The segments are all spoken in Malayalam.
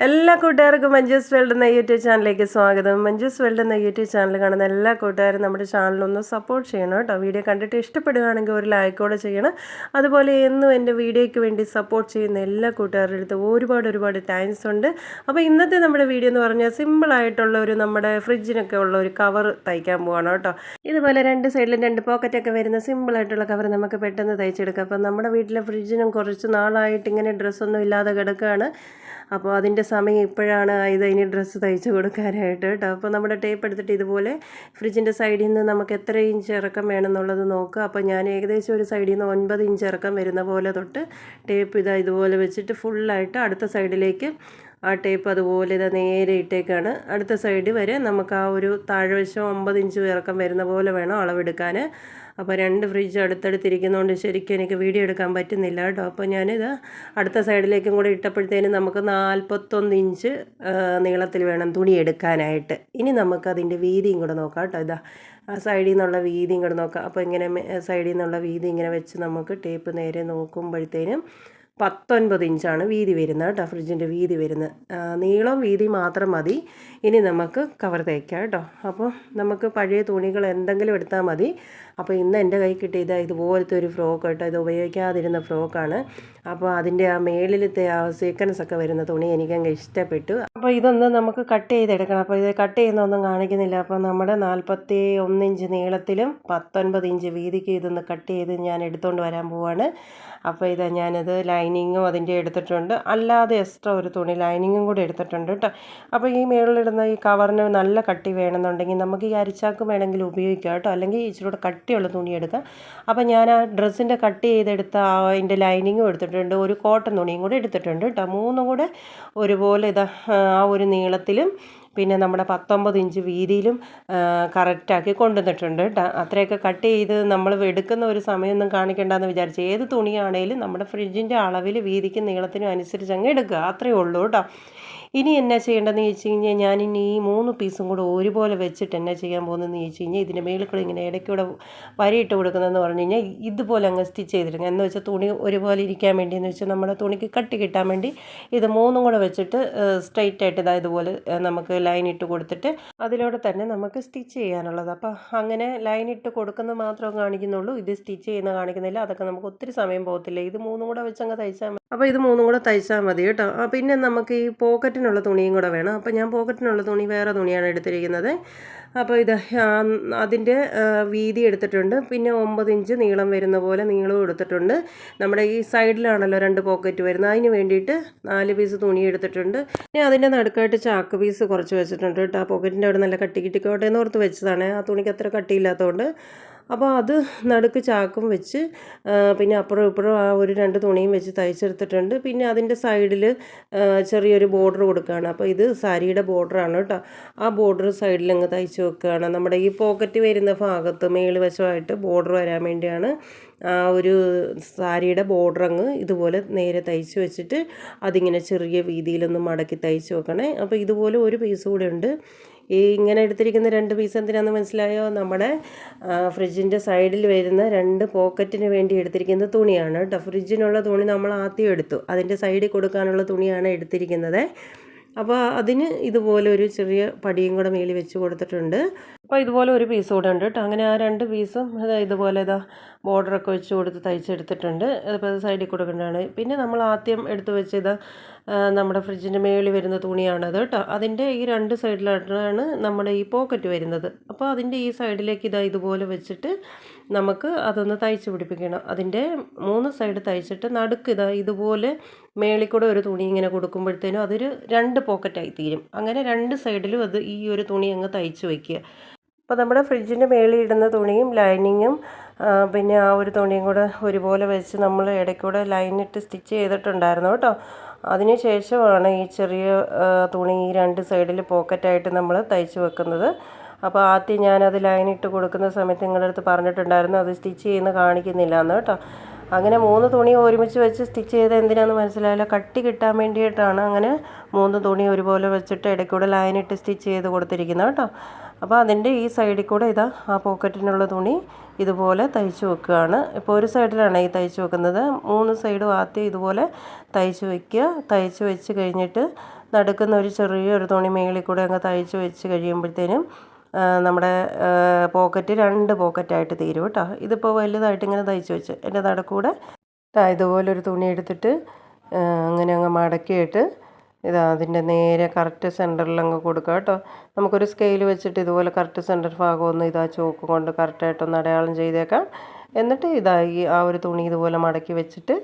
എല്ലാ കൂട്ടുകാർക്കും മഞ്ജൂസ് വേൾഡ് എന്ന യൂട്യൂബ് ചാനലിലേക്ക് സ്വാഗതം. മഞ്ജൂസ് വേൾഡ് എന്ന യൂട്യൂബ് ചാനൽ കാണുന്ന എല്ലാ കൂട്ടുകാരും നമ്മുടെ ചാനലൊന്ന് സപ്പോർട്ട് ചെയ്യണം കേട്ടോ. വീഡിയോ കണ്ടിട്ട് ഇഷ്ടപ്പെടുകയാണെങ്കിൽ ഒരു ലൈക്കോടെ ചെയ്യണം. അതുപോലെ എന്നും എൻ്റെ വീഡിയോയ്ക്ക് വേണ്ടി സപ്പോർട്ട് ചെയ്യുന്ന എല്ലാ കൂട്ടുകാരുടെ അടുത്ത് ഒരുപാട് താങ്ക്സ് ഉണ്ട്. അപ്പോൾ ഇന്നത്തെ നമ്മുടെ വീഡിയോ എന്ന് പറഞ്ഞാൽ സിമ്പിളായിട്ടുള്ള ഒരു നമ്മുടെ ഫ്രിഡ്ജിനൊക്കെ ഉള്ള ഒരു കവർ തയ്ക്കാൻ പോവാണ് കേട്ടോ. ഇതുപോലെ രണ്ട് സൈഡിലും രണ്ട് പോക്കറ്റൊക്കെ വരുന്ന സിമ്പിളായിട്ടുള്ള കവർ നമുക്ക് പെട്ടെന്ന് തയ്ച്ചെടുക്കാം. അപ്പോൾ നമ്മുടെ വീട്ടിലെ ഫ്രിഡ്ജിനും കുറച്ച് നാളായിട്ട് ഇങ്ങനെ ഡ്രസ്സൊന്നും ഇല്ലാതെ കിടക്കുകയാണ്. അപ്പോൾ അതിൻ്റെ സമയം ഇപ്പോഴാണ് ഇനി ഡ്രസ്സ് തയ്ച്ച് കൊടുക്കാനായിട്ട് കേട്ടോ. അപ്പോൾ നമ്മുടെ ടേപ്പ് എടുത്തിട്ട് ഇതുപോലെ ഫ്രിഡ്ജിൻ്റെ സൈഡിൽ നിന്ന് നമുക്ക് എത്ര ഇഞ്ച് ഇറക്കം വേണമെന്നുള്ളത് നോക്കുക. അപ്പോൾ ഞാൻ ഏകദേശം ഒരു സൈഡിൽ നിന്ന് 9 ഇഞ്ച് ഇറക്കം വരുന്ന പോലെ തൊട്ട് ടേപ്പ് ഇതുപോലെ വെച്ചിട്ട് ഫുള്ളായിട്ട് അടുത്ത സൈഡിലേക്ക് ആ ടേപ്പ് അതുപോലെ നേരെ ഇട്ടേക്കാണ്. അടുത്ത സൈഡ് വരെ നമുക്ക് ആ ഒരു താഴ്വശം 9 ഇഞ്ച് ഇറക്കം വരുന്ന പോലെ വേണം അളവെടുക്കാൻ. അപ്പോൾ രണ്ട് ഫ്രിഡ്ജ് അടുത്തടുത്തിരിക്കുന്നതുകൊണ്ട് ശരിക്കും എനിക്ക് വീഡിയോ എടുക്കാൻ പറ്റുന്നില്ല കേട്ടോ. അപ്പോൾ ഞാനിത് അടുത്ത സൈഡിലേക്കും കൂടെ ഇട്ടപ്പോഴത്തേനും നമുക്ക് 41 ഇഞ്ച് നീളത്തിൽ വേണം തുണി എടുക്കാനായിട്ട്. ഇനി നമുക്കതിൻ്റെ വീതിയും കൂടെ നോക്കാം കേട്ടോ. ആ സൈഡിൽ നിന്നുള്ള വീതിയും കൂടെ നോക്കാം. അപ്പോൾ ഇങ്ങനെ സൈഡിൽ നിന്നുള്ള വീതി ഇങ്ങനെ വെച്ച് നമുക്ക് ടേപ്പ് നേരെ നോക്കുമ്പോഴത്തേനും 19 ഇഞ്ചാണ് വീതി വരുന്നത് കേട്ടോ. ഫ്രിഡ്ജിൻ്റെ വീതി വരുന്നത്. നീളം വീതി മാത്രം മതി. ഇനി നമുക്ക് കവർ തയ്ക്കാം കേട്ടോ. അപ്പോൾ നമുക്ക് പഴയ തുണികൾ എന്തെങ്കിലും എടുത്താൽ മതി. അപ്പോൾ ഇന്ന് എൻ്റെ കൈ കിട്ടിയത് ഇതുപോലത്തെ ഒരു ഫ്രോക്ക് കേട്ടോ. ഇത് ഉപയോഗിക്കാതിരുന്ന ഫ്രോക്കാണ്. അപ്പോൾ അതിൻ്റെ ആ മേളിലത്തെ ആ സീക്വൻസ് ഒക്കെ വരുന്ന തുണി എനിക്കങ്ങ് ഇഷ്ടപ്പെട്ടു. അപ്പോൾ ഇതൊന്ന് നമുക്ക് കട്ട് ചെയ്തെടുക്കണം. അപ്പോൾ ഇത് കട്ട് ചെയ്യുന്നൊന്നും കാണിക്കുന്നില്ല. അപ്പോൾ നമ്മുടെ 41 ഇഞ്ച് നീളത്തിലും 19 ഇഞ്ച് വീതിക്ക് ഇതൊന്ന് കട്ട് ചെയ്ത് ഞാൻ എടുത്തുകൊണ്ട് വരാൻ പോവാണ്. അപ്പോൾ ഞാനത് ലൈനിങ്ങും അതിൻ്റെ എടുത്തിട്ടുണ്ട്. അല്ലാതെ എക്സ്ട്രാ ഒരു തുണി ലൈനിങ്ങും കൂടി എടുത്തിട്ടുണ്ട് കേട്ടോ. അപ്പോൾ ഈ മേളിലിടുന്ന ഈ കവറിന് നല്ല കട്ടി വേണമെന്നുണ്ടെങ്കിൽ നമുക്ക് ഈ അരിച്ചാക്ക് വേണമെങ്കിൽ ഉപയോഗിക്കാം കേട്ടോ. അല്ലെങ്കിൽ ഇച്ചിരി കട്ടിയുള്ള തുണി എടുക്കാം. അപ്പോൾ ഞാൻ ആ ഡ്രസ്സിൻ്റെ കട്ട് ചെയ്തെടുത്ത അതിൻ്റെ ലൈനിങ്ങും എടുത്തിട്ടുണ്ട്. ഒരു കോട്ടൺ തുണിയും കൂടി എടുത്തിട്ടുണ്ട് കേട്ടോ. മൂന്നും കൂടെ ഒരുപോലെ ആ ഒരു നീളത്തിലും പിന്നെ നമ്മുടെ 19 ഇഞ്ച് വീതിയിലും കറക്റ്റാക്കി കൊണ്ടുവന്നിട്ടുണ്ട് കേട്ടോ. അത്രയൊക്കെ കട്ട് ചെയ്ത് നമ്മൾ എടുക്കുന്ന ഒരു സമയമൊന്നും കാണിക്കേണ്ടെന്ന് വിചാരിച്ച് ഏത് തുണിയാണേലും നമ്മുടെ ഫ്രിഡ്ജിൻ്റെ അളവിൽ വീതിക്കും നീളത്തിനും അനുസരിച്ച് അങ്ങ് എടുക്കുക. അത്രയേ ഉള്ളൂ കേട്ടോ. ഇനി എന്നാ ചെയ്യേണ്ടതെന്ന് ചോദിച്ചു കഴിഞ്ഞാൽ ഞാനിനി ഈ 3 പീസും കൂടെ ഒരുപോലെ വെച്ചിട്ട് എന്നാ ചെയ്യാൻ പോകുന്നതെന്ന് ചോദിച്ചു കഴിഞ്ഞാൽ ഇതിൻ്റെ മേളിൽ കൂടെ ഇങ്ങനെ ഇടയ്ക്കൂടെ വരിയിട്ട് കൊടുക്കുന്നതെന്ന് പറഞ്ഞു കഴിഞ്ഞാൽ ഇതുപോലെ അങ്ങ് സ്റ്റിച്ച് ചെയ്തിടുക. എന്ന് വെച്ചാൽ തുണി ഒരുപോലെ ഇരിക്കാൻ വേണ്ടി എന്ന് വെച്ചാൽ നമ്മുടെ തുണിക്ക് കട്ടി കിട്ടാൻ വേണ്ടി ഇത് 3ഉം കൂടെ വെച്ചിട്ട് സ്ട്രെയിറ്റ് ആയിട്ട് ഇതുപോലെ നമുക്ക് ലൈൻ ഇട്ട് കൊടുത്തിട്ട് അതിലൂടെ തന്നെ നമുക്ക് സ്റ്റിച്ച് ചെയ്യാനുള്ളത്. അപ്പോൾ അങ്ങനെ ലൈൻ ഇട്ട് കൊടുക്കുന്നത് മാത്രമേ കാണിക്കുന്നുള്ളൂ. ഇത് സ്റ്റിച്ച് ചെയ്യുന്ന കാണിക്കുന്നില്ല. അതൊക്കെ നമുക്ക് ഒത്തിരി സമയം പോകത്തില്ല. ഇത് 3ഉം കൂടെ വെച്ച് അങ്ങ് തയ്ച്ചാൽ മതി. അപ്പോൾ ഇത് 3ഉം കൂടെ തയ്ച്ചാൽ മതി കേട്ടോ. പിന്നെ നമുക്ക് ഈ പോക്കറ്റിനുള്ള തുണിയും കൂടെ വേണം. അപ്പോൾ ഞാൻ പോക്കറ്റിനുള്ള തുണി വേറെ തുണിയാണ് എടുത്തിരിക്കുന്നത്. അപ്പോൾ അതിൻ്റെ വീതി എടുത്തിട്ടുണ്ട്. പിന്നെ 9 ഇഞ്ച് നീളം വരുന്ന പോലെ നീളവും എടുത്തിട്ടുണ്ട്. നമ്മുടെ ഈ സൈഡിലാണല്ലോ 2 പോക്കറ്റ് വരുന്നത്. അതിന് വേണ്ടിയിട്ട് 4 പീസ് തുണി എടുത്തിട്ടുണ്ട്. പിന്നെ അതിൻ്റെ നടുക്കായിട്ട് ചാക്ക് പീസ് കുറച്ച് വെച്ചിട്ടുണ്ട് കേട്ടോ. ആ പോക്കറ്റിൻ്റെ അവിടെ നല്ല കട്ടി കിട്ടിക്കോട്ടെ എന്ന് ഓർത്ത് വെച്ചതാണ്. ആ തുണിക്ക് അത്ര കട്ടിയില്ലാത്തതുകൊണ്ട്. അപ്പോൾ അത് നടുക്ക് ചാക്കും വെച്ച് പിന്നെ അപ്പുറം ഇപ്പുറം ആ ഒരു 2 തുണിയും വെച്ച് തയ്ച്ചെടുത്തിട്ടുണ്ട്. പിന്നെ അതിൻ്റെ സൈഡിൽ ചെറിയൊരു ബോർഡർ കൊടുക്കുകയാണ്. അപ്പോൾ ഇത് സാരിയുടെ ബോർഡറാണ് കേട്ടോ. ആ ബോർഡർ സൈഡിൽ അങ്ങ് തയ്ച്ച് വെക്കുകയാണ്. നമ്മുടെ ഈ പോക്കറ്റ് വരുന്ന ഭാഗത്ത് മേള് വശമായിട്ട് ബോർഡർ വരാൻ വേണ്ടിയാണ് ആ ഒരു സാരിയുടെ ബോർഡർ അങ്ങ് ഇതുപോലെ നേരെ തയ്ച്ച് വെച്ചിട്ട് അതിങ്ങനെ ചെറിയ വീതിയിലൊന്ന് മടക്കി തയ്ച്ച് വെക്കണേ. അപ്പോൾ ഇതുപോലെ ഒരു പീസ് കൂടെ ഉണ്ട്. ഇങ്ങനെ എടുത്തിരിക്കുന്ന 2 പീസ് എന്തിനാണെന്ന് മനസ്സിലായോ? നമ്മുടെ ഫ്രിഡ്ജിൻ്റെ സൈഡിൽ വരുന്ന 2 പോക്കറ്റിന് വേണ്ടി എടുത്തിരിക്കുന്ന തുണിയാണ് കേട്ടോ. ഫ്രിഡ്ജിനുള്ള തുണി നമ്മൾ ആദ്യം എടുത്തു. അതിൻ്റെ സൈഡിൽ കൊടുക്കാനുള്ള തുണിയാണ് എടുത്തിരിക്കുന്നത്. അപ്പോൾ അതിന് ഇതുപോലെ ഒരു ചെറിയ പടിയും കൂടെ മേളി വെച്ച് കൊടുത്തിട്ടുണ്ട്. അപ്പോൾ ഇതുപോലെ ഒരു പീസ് കൂടെ ഉണ്ട് കേട്ടോ. അങ്ങനെ ആ 2 പീസും ഇതുപോലെ ബോർഡറൊക്കെ വെച്ച് കൊടുത്ത് തയ്ച്ചെടുത്തിട്ടുണ്ട്. അപ്പോൾ അത് സൈഡിൽ കൊടുക്കേണ്ടതാണ്. പിന്നെ നമ്മൾ ആദ്യം എടുത്ത് വെച്ചത് നമ്മുടെ ഫ്രിഡ്ജിൻ്റെ മേളിൽ വരുന്ന തുണിയാണത് കേട്ടോ. അതിൻ്റെ ഈ 2 സൈഡിലായിട്ടാണ് നമ്മുടെ ഈ പോക്കറ്റ് വരുന്നത്. അപ്പോൾ അതിൻ്റെ ഈ സൈഡിലേക്ക് ഇതുപോലെ വെച്ചിട്ട് നമുക്ക് അതൊന്ന് തയ്ച്ച് പിടിപ്പിക്കണം. അതിൻ്റെ 3 സൈഡ് തയ്ച്ചിട്ട് നടുക്ക് ഇതുപോലെ മേളിൽ കൂടെ ഒരു തുണി ഇങ്ങനെ കൊടുക്കുമ്പോഴത്തേനും അതൊരു 2 പോക്കറ്റായി തീരും. അങ്ങനെ 2 സൈഡിലും ഈ ഒരു തുണി അങ്ങ് തയ്ച്ച് വയ്ക്കുക. അപ്പോൾ നമ്മുടെ ഫ്രിഡ്ജിൻ്റെ മേളിൽ ഇടുന്ന തുണിയും ലൈനിങ്ങും പിന്നെ ആ ഒരു തുണിയും കൂടെ ഒരുപോലെ വെച്ച് നമ്മൾ ഇടയ്ക്കൂടെ ലൈനിട്ട് സ്റ്റിച്ച് ചെയ്തിട്ടുണ്ടായിരുന്നു കേട്ടോ. അതിന് ശേഷമാണ് ഈ ചെറിയ തുണി ഈ 2 സൈഡിൽ പോക്കറ്റായിട്ട് നമ്മൾ തയ്ച്ച് വെക്കുന്നത്. അപ്പോൾ ആദ്യം ഞാനത് ലൈനിട്ട് കൊടുക്കുന്ന സമയത്ത് നിങ്ങളുടെ അടുത്ത് പറഞ്ഞിട്ടുണ്ടായിരുന്നു അത് സ്റ്റിച്ച് ചെയ്യുന്ന കാണിക്കുന്നില്ല എന്ന് കേട്ടോ. അങ്ങനെ 3 തുണി ഒരുമിച്ച് വെച്ച് സ്റ്റിച്ച് ചെയ്ത് എന്തിനാണെന്ന് മനസ്സിലായില്ല. കട്ടി കിട്ടാൻ വേണ്ടിയിട്ടാണ് അങ്ങനെ 3 തുണി ഒരുപോലെ വെച്ചിട്ട് ഇടയ്ക്കൂടെ ലൈനിട്ട് സ്റ്റിച്ച് ചെയ്ത് കൊടുത്തിരിക്കുന്നത് കേട്ടോ. അപ്പോൾ അതിൻ്റെ ഈ സൈഡിൽ കൂടെ ആ പോക്കറ്റിനുള്ള തുണി ഇതുപോലെ തയ്ച്ച് വെക്കുകയാണ്. ഇപ്പോൾ ഒരു സൈഡിലാണ് ഈ തയ്ച്ച് വെക്കുന്നത്. 3 സൈഡും ആദ്യം ഇതുപോലെ തയ്ച്ച് വയ്ക്കുക. തയ്ച്ച് വെച്ച് കഴിഞ്ഞിട്ട് നടുക്കുന്ന ഒരു ചെറിയൊരു തുണി മേളിൽ കൂടെ അങ്ങ് തയ്ച്ച് വെച്ച് കഴിയുമ്പോഴത്തേനും നമ്മുടെ പോക്കറ്റ് 2 പോക്കറ്റായിട്ട് തീരും കേട്ടോ. ഇതിപ്പോൾ വലുതായിട്ട് ഇങ്ങനെ തയ്ച്ച് വെച്ച് എൻ്റെ നടുക്കൂടെ ഇതുപോലൊരു തുണി എടുത്തിട്ട് അങ്ങനെ അങ്ങ് മടക്കിയിട്ട് അതിൻ്റെ നേരെ കറക്റ്റ് സെൻറ്ററിൽ അങ്ങ് കൊടുക്കുക കേട്ടോ. നമുക്കൊരു സ്കെയിൽ വെച്ചിട്ട് ഇതുപോലെ കറക്റ്റ് സെൻറ്റർ ഭാഗമൊന്ന് ചോക്ക് കൊണ്ട് കറക്റ്റായിട്ടൊന്ന് അടയാളം ചെയ്തേക്കാം. എന്നിട്ട് ആ ഒരു തുണി ഇതുപോലെ മടക്കി വെച്ചിട്ട്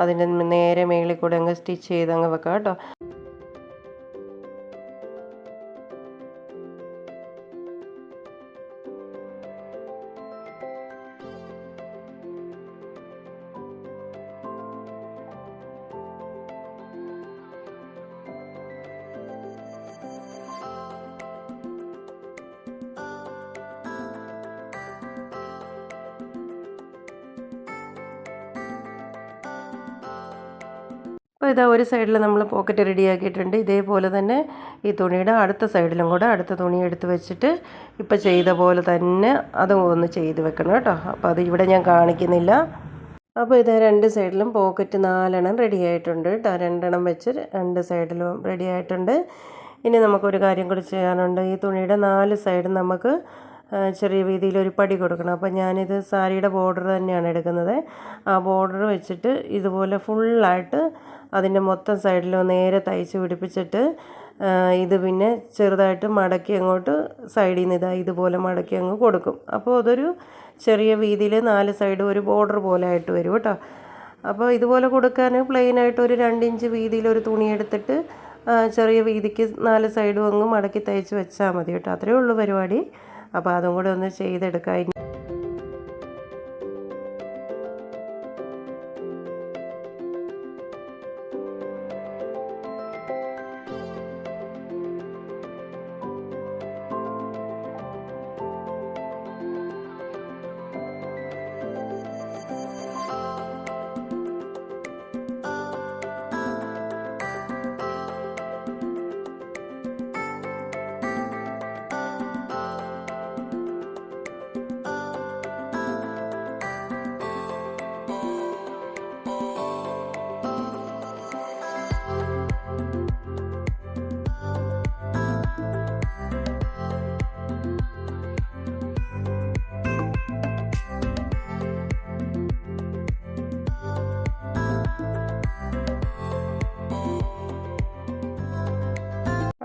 അതിൻ്റെ നേരെ മേളിൽ കൂടെ അങ്ങ് സ്റ്റിച്ച് ചെയ്ത് അങ്ങ് വെക്കാം കേട്ടോ. അപ്പോൾ ഒരു സൈഡിൽ നമ്മൾ പോക്കറ്റ് റെഡിയാക്കിയിട്ടുണ്ട്. ഇതേപോലെ തന്നെ ഈ തുണിയുടെ അടുത്ത സൈഡിലും കൂടെ അടുത്ത തുണി എടുത്ത് വെച്ചിട്ട് ഇപ്പോൾ ചെയ്ത പോലെ തന്നെ അതും ഒന്ന് ചെയ്ത് വെക്കണം കേട്ടോ. അപ്പോൾ അത് ഇവിടെ ഞാൻ കാണിക്കുന്നില്ല. അപ്പോൾ 2 സൈഡിലും പോക്കറ്റ് 4 റെഡി ആയിട്ടുണ്ട് കേട്ടോ. 2 വെച്ച് 2 സൈഡിലും റെഡി ആയിട്ടുണ്ട്. ഇനി നമുക്കൊരു കാര്യം കൂടി ചെയ്യാനുണ്ട്. ഈ തുണിയുടെ 4 സൈഡും നമുക്ക് ചെറിയ വീതിയിൽ ഒരു പടി കൊടുക്കണം. അപ്പോൾ ഞാനിത് സാരിയുടെ ബോർഡർ തന്നെയാണ് എടുക്കുന്നത്. ആ ബോർഡർ വെച്ചിട്ട് ഇതുപോലെ ഫുള്ളായിട്ട് അതിൻ്റെ മൊത്തം സൈഡിലും നേരെ തയ്ച്ച് പിടിപ്പിച്ചിട്ട് ഇത് പിന്നെ ചെറുതായിട്ട് മടക്കി അങ്ങോട്ട് സൈഡിൽ നിന്ന് ഇതുപോലെ മടക്കി അങ്ങ് കൊടുക്കും. അപ്പോൾ അതൊരു ചെറിയ വീതിയിൽ 4 സൈഡും ഒരു ബോർഡർ പോലെ ആയിട്ട് വരും കേട്ടോ. അപ്പോൾ ഇതുപോലെ കൊടുക്കാൻ പ്ലെയിനായിട്ട് ഒരു 2 ഇഞ്ച് വീതിയിൽ ഒരു തുണി എടുത്തിട്ട് ചെറിയ വീതിക്ക് 4 സൈഡും അങ്ങ് മടക്കി തയ്ച്ച് വെച്ചാൽ മതി കേട്ടോ. അത്രയേ ഉള്ളൂ പരിപാടി. അപ്പോൾ അതും കൂടെ ഒന്ന് ചെയ്തെടുക്കാം.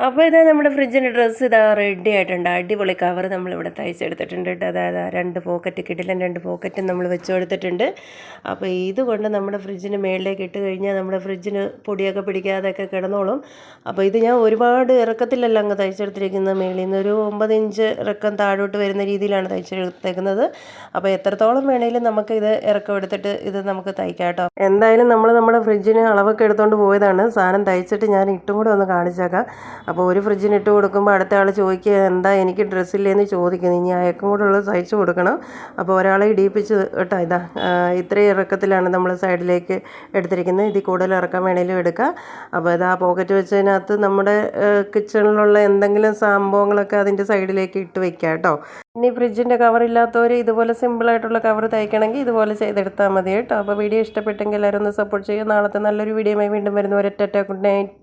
അപ്പോൾ നമ്മുടെ ഫ്രിഡ്ജിൻ്റെ ഡ്രസ്സ് റെഡി ആയിട്ടുണ്ട്. അടിപൊളി കവർ നമ്മളിവിടെ തയ്ച്ചെടുത്തിട്ടുണ്ട് കേട്ടോ. അതായത് 2 പോക്കറ്റ് കിടിലൻ 2 പോക്കറ്റ് നമ്മൾ വെച്ച് കൊടുത്തിട്ടുണ്ട്. അപ്പോൾ ഇതുകൊണ്ട് നമ്മുടെ ഫ്രിഡ്ജിന് മേളിലേക്ക് ഇട്ട് കഴിഞ്ഞാൽ നമ്മുടെ ഫ്രിഡ്ജിന് പൊടിയൊക്കെ പിടിക്കാതെയൊക്കെ കിടന്നോളും. അപ്പോൾ ഇത് ഞാൻ ഒരുപാട് ഇറക്കത്തിലല്ല അങ്ങ് തയ്ച്ചെടുത്തിരിക്കുന്നത്. മേളിൽ നിന്ന് ഒരു 9 ഇഞ്ച് ഇറക്കം താഴോട്ട് വരുന്ന രീതിയിലാണ് തയ്ച്ചെടുത്തേക്കുന്നത്. അപ്പോൾ എത്രത്തോളം വേണമെങ്കിലും നമുക്കിത് ഇറക്കം എടുത്തിട്ട് ഇത് നമുക്ക് തയ്ക്കാം കേട്ടോ. എന്തായാലും നമ്മുടെ ഫ്രിഡ്ജിന് അളവൊക്കെ എടുത്തുകൊണ്ട് പോയതാണ്. സാധനം തയ്ച്ചിട്ട് ഞാൻ ഇട്ടും കൂടെ ഒന്ന് കാണിച്ചേക്കാം. അപ്പോൾ ഒരു ഫ്രിഡ്ജിന് ഇട്ട് കൊടുക്കുമ്പോൾ അടുത്ത ആൾ ചോദിക്കുക എന്താ എനിക്ക് ഡ്രസ്സില്ലേന്ന് ചോദിക്കുന്നത്. ഇനി അയക്കും കൂടെ ഉള്ളത് തയ്ച്ച് കൊടുക്കണം. അപ്പോൾ ഒരാളെ ഇടിയിപ്പിച്ച് കേട്ടോ. ഇത്രയും ഇറക്കത്തിലാണ് നമ്മൾ സൈഡിലേക്ക് എടുത്തിരിക്കുന്നത്. ഇതിൽ കൂടുതൽ ഇറക്കാൻ വേണമെങ്കിലും എടുക്കാം. അപ്പോൾ ആ പോക്കറ്റ് വെച്ചതിനകത്ത് നമ്മുടെ കിച്ചണിലുള്ള എന്തെങ്കിലും സംഭവങ്ങളൊക്കെ അതിൻ്റെ സൈഡിലേക്ക് ഇട്ട് വെക്കാം കേട്ടോ. ഇനി ഫ്രിഡ്ജിൻ്റെ കവറില്ലാത്തവർ ഇതുപോലെ സിമ്പിളായിട്ടുള്ള കവർ തയ്ക്കണമെങ്കിൽ ഇതുപോലെ ചെയ്തെടുത്താൽ മതി കേട്ടോ. അപ്പോൾ വീഡിയോ ഇഷ്ടപ്പെട്ടെങ്കിൽ എല്ലാവരും ഒന്ന് സപ്പോർട്ട് ചെയ്യുക. നാളത്തെ നല്ലൊരു വീഡിയോയുമായി വീണ്ടും വരുന്നവരെ ടാറ്റാ, ഗുഡ് നൈറ്റ്.